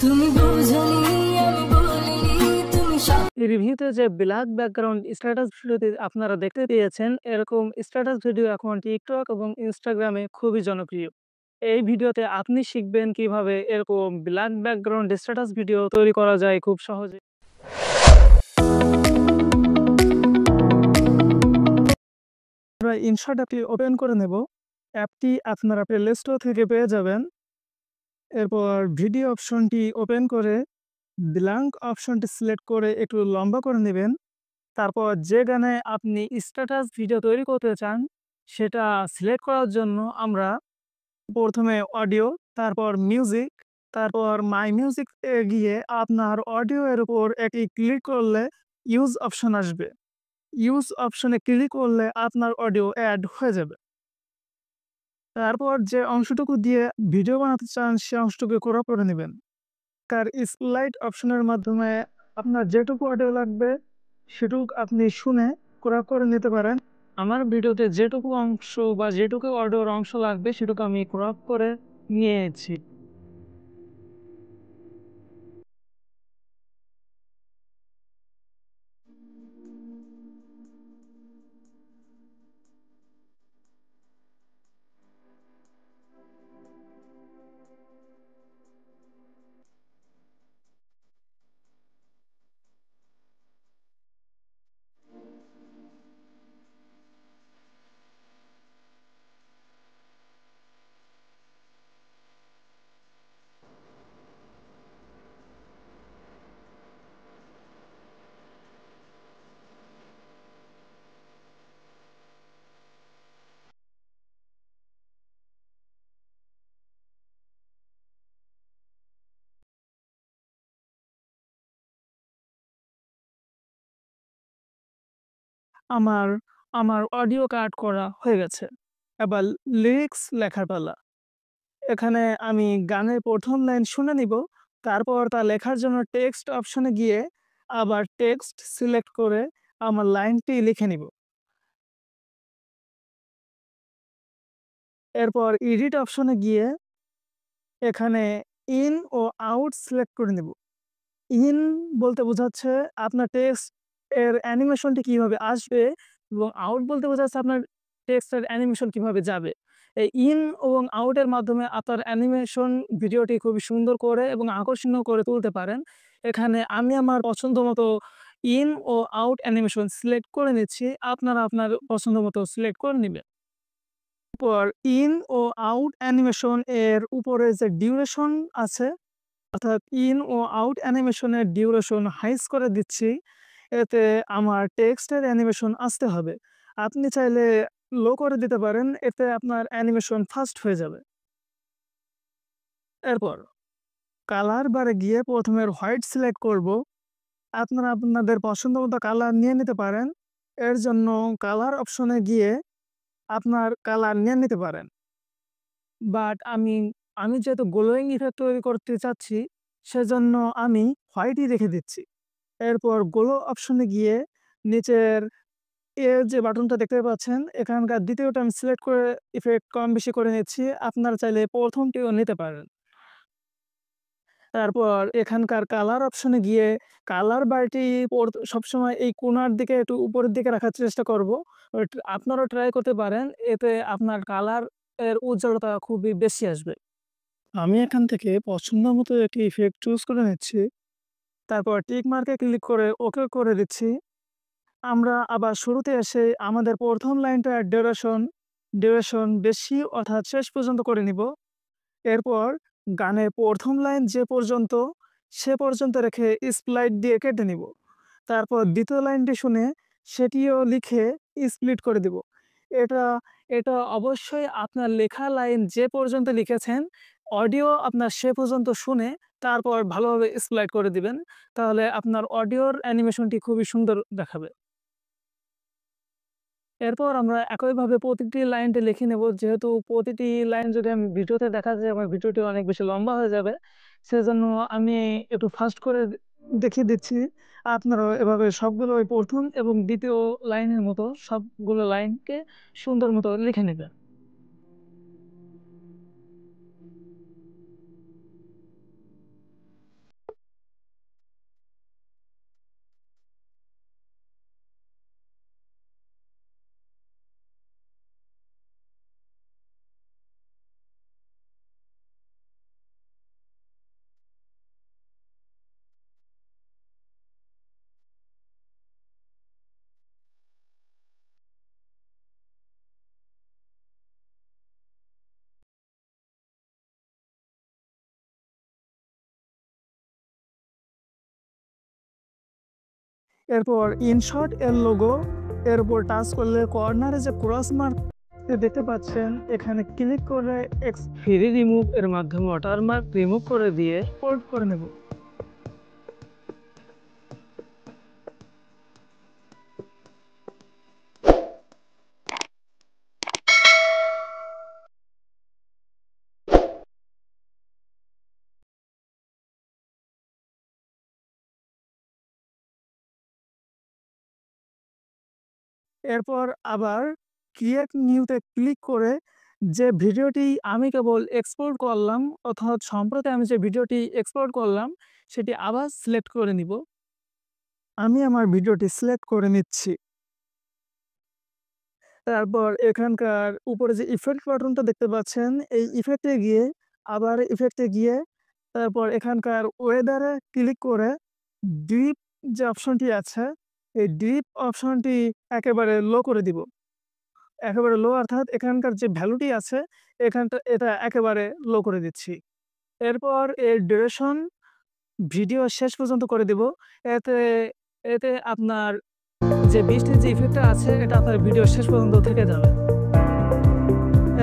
তুমি বুঝনি আমি বলিনি তুমি সব এই রিভিউতে যে ব্ল্যাক ব্যাকগ্রাউন্ড স্ট্যাটাস ভিডিওতে আপনারা দেখতে পেয়েছেন, এরকম স্ট্যাটাস ভিডিও এখন টিকটক এবং ইনস্টাগ্রামে খুবই জনপ্রিয়। এই ভিডিওতে আপনি শিখবেন কিভাবে এরকম ব্ল্যাক ব্যাকগ্রাউন্ড স্ট্যাটাস ভিডিও তৈরি করা যায় খুব সহজে। আমরা ইনশট অ্যাপটি ওপেন করে নেব। অ্যাপটি আপনারা প্লে স্টোর থেকে পেয়ে যাবেন। এরপর ভিডিও অপশনটি ওপেন করে ব্ল্যাঙ্ক অপশনটি সিলেক্ট করে একটু লম্বা করে নেবেন। তারপর যে গানে আপনি স্ট্যাটাস ভিডিও তৈরি করতে চান সেটা সিলেক্ট করার জন্য আমরা প্রথমে অডিও, তারপর মিউজিক, তারপর মাই মিউজিক এ গিয়ে আপনার অডিও এর উপর একটি ক্লিক করলে ইউজ অপশন আসবে। ইউজ অপশনে ক্লিক করলে আপনার অডিও অ্যাড হয়ে যাবে। তারপর যে অংশটুকু দিয়ে ভিডিও বানাতে চান সে অংশটুকু ক্রপ করে নেবেন। তার স্লাইড অপশনের মাধ্যমে আপনার যেটুকু অডিও লাগবে সেটুকু আপনি শুনে ক্রপ করে নিতে পারেন। আমার ভিডিওতে যেটুকু অংশ বা যেটুকু অডিওর অংশ লাগবে সেটুকু আমি ক্রপ করে নিয়েছি। আমার আমার অডিও কাট করা হয়ে গেছে। এবার লিরিক্স লেখার পালা। এখানে আমি গানের ১ম লাইন শুনে নিব। তারপর তা লেখার জন্য টেক্সট অপশনে গিয়ে আবার টেক্সট সিলেক্ট করে আমার লাইনটি লিখে নিব। এরপর এডিট অপশনে গিয়ে এখানে ইন ও আউট সিলেক্ট করে নেব। ইন বলতে বোঝাচ্ছে আপনার টেক্সট এর অ্যানিমেশনটি কিভাবে আসবে এবং আউট বলতে বোঝাচ্ছে আপনার টেক্সটের অ্যানিমেশন কিভাবে যাবে। এই ইন এবং আউটের মাধ্যমে আপনার অ্যানিমেশন ভিডিওটি খুবই সুন্দর করে এবং আকর্ষণীয় করে তুলতে পারেন। এখানে আমি আমার পছন্দ মতো ইন ও আউট অ্যানিমেশন সিলেক্ট করে নিচ্ছি। আপনারা আপনার পছন্দ মতো সিলেক্ট করে নিবেন। এরপর ইন ও আউট অ্যানিমেশন এর উপরে যে ডিউরেশন আছে, অর্থাৎ ইন ও আউট অ্যানিমেশনের ডিউরেশন হাইজ করে দিচ্ছি। এতে আমার টেক্সটের অ্যানিমেশন আসতে হবে। আপনি চাইলে লো করে দিতে পারেন, এতে আপনার অ্যানিমেশন ফাস্ট হয়ে যাবে। এরপর কালার বারে গিয়ে প্রথমে হোয়াইট সিলেক্ট করব। আপনারা আপনাদের পছন্দ মতো কালার নিয়ে নিতে পারেন। এর জন্য কালার অপশনে গিয়ে আপনার কালার নিয়ে নিতে পারেন। বাট আমি যেহেতু গ্লোয়িং ইফেক্ট তৈরি করতে চাচ্ছি, সেজন্য আমি হোয়াইটই রেখে দিচ্ছি। এরপর গ্লো অপশনে গিয়ে নিচের যে বাটনটা দেখতে পাচ্ছেন, এখানকার ২য় আমি সিলেক্ট করে ইফেক্ট কম বেশি করে নিচ্ছি। আপনারা চাইলে ১মটিও নিতে পারেন। তারপর এখানকার কালার অপশনে গিয়ে কালার বারটি সবসময় এই কোণার দিকে একটু উপরের দিকে রাখার চেষ্টা করব। আপনারাও ট্রাই করতে পারেন। এতে আপনার কালার এর উজ্জ্বলতা খুবই বেশি আসবে। আমি এখান থেকে পছন্দ মতো একটি ইফেক্ট চুজ করে নিচ্ছি। তারপর টিক মার্কে ক্লিক করে ওকে করে দিচ্ছি। আমরা আবার শুরুতে এসে আমাদের ১ম লাইনটার ডিউরেশন বেশি অর্থাৎ শেষ পর্যন্ত করে নিব। এরপর গানের ১ম লাইন যে পর্যন্ত সে পর্যন্ত রেখে স্প্লাইট দিয়ে কেটে নিব। তারপর ২য় লাইনটি শুনে সেটিও লিখে স্প্লিট করে দিব। এটা এটা অবশ্যই আপনার লেখা লাইন যে পর্যন্ত লিখেছেন, অডিও আপনার সে পর্যন্ত শুনে তারপর ভালোভাবে স্প্লাইট করে দিবেন। তাহলে আপনার অডিওর অ্যানিমেশনটি খুবই সুন্দর দেখাবে। এরপর আমরা একইভাবে প্রতিটি লাইনটি লিখে নেব। যেহেতু প্রতিটি লাইন যদি আমি ভিডিওতে দেখা যায় আমার ভিডিওটি অনেক বেশি লম্বা হয়ে যাবে। সেজন্য আমি একটু ফাস্ট করে দেখিয়ে দিচ্ছি। আপনারাও এভাবে সবগুলো ওই ১ম এবং ২য় লাইনের মতো সবগুলো লাইনকে সুন্দর মতো লিখে নেবেন। এরপর ইনশট এর লোগো এর উপর টাচ করলে কর্নারে যে ক্রস মার্ক দেখতে পাচ্ছেন, এখানে ক্লিক করে ফ্রি রিমুভ এর মাধ্যমে ওয়াটারমার্ক রিমুভ করে দিয়ে পোর্ট করে নেব। এরপর আবার ক্রিয়েট নিউতে ক্লিক করে যে ভিডিওটি আমি কেবল এক্সপোর্ট করলাম, অর্থাৎ সম্প্রতি আমি যে ভিডিওটি এক্সপোর্ট করলাম সেটি আবার সিলেক্ট করে নিব। আমি আমার ভিডিওটি সিলেক্ট করে নিচ্ছি। তারপর এখানকার উপরে যে ইফেক্ট বাটনটা দেখতে পাচ্ছেন, এই ইফেক্টে গিয়ে আবার ইফেক্টে গিয়ে তারপর এখানকার ওয়েদারে ক্লিক করে ডিপ যে অপশনটি আছে, এই ডিপ অপশনটি একেবারে লো করে দিব। একেবারে লো অর্থাৎ এখানকার যে ভ্যালুটি আছে এটা একেবারে লো করে দিচ্ছি। এরপর এর ডিউরেশন ভিডিও শেষ পর্যন্ত করে দিব। এতে এতে আপনার যে বৃষ্টির যে ইফেক্টটা আছে এটা আপনার ভিডিও শেষ পর্যন্ত থেকে যাবে।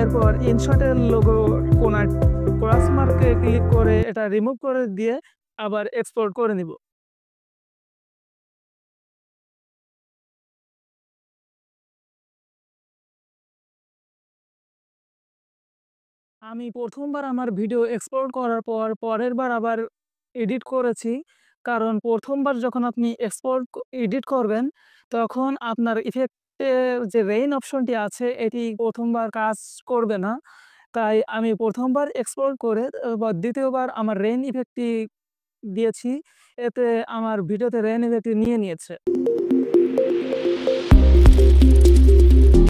এরপর ইনশটের লোগো কোনার ক্রস মার্কে ক্লিক করে এটা রিমুভ করে দিয়ে আবার এক্সপোর্ট করে নিব। আমি ১ম বার আমার ভিডিও এক্সপোর্ট করার পর পরের বার আবার এডিট করেছি। কারণ ১ম বার যখন আপনি এডিট করবেন তখন আপনার ইফেক্টের যে রেইন অপশনটি আছে এটি ১ম বার কাজ করবে না। তাই আমি ১ম বার এক্সপোর্ট করে বা ২য় বার আমার রেইন ইফেক্টটি দিয়েছি। এতে আমার ভিডিওতে রেইন ইফেক্টটি নিয়ে নিয়েছে।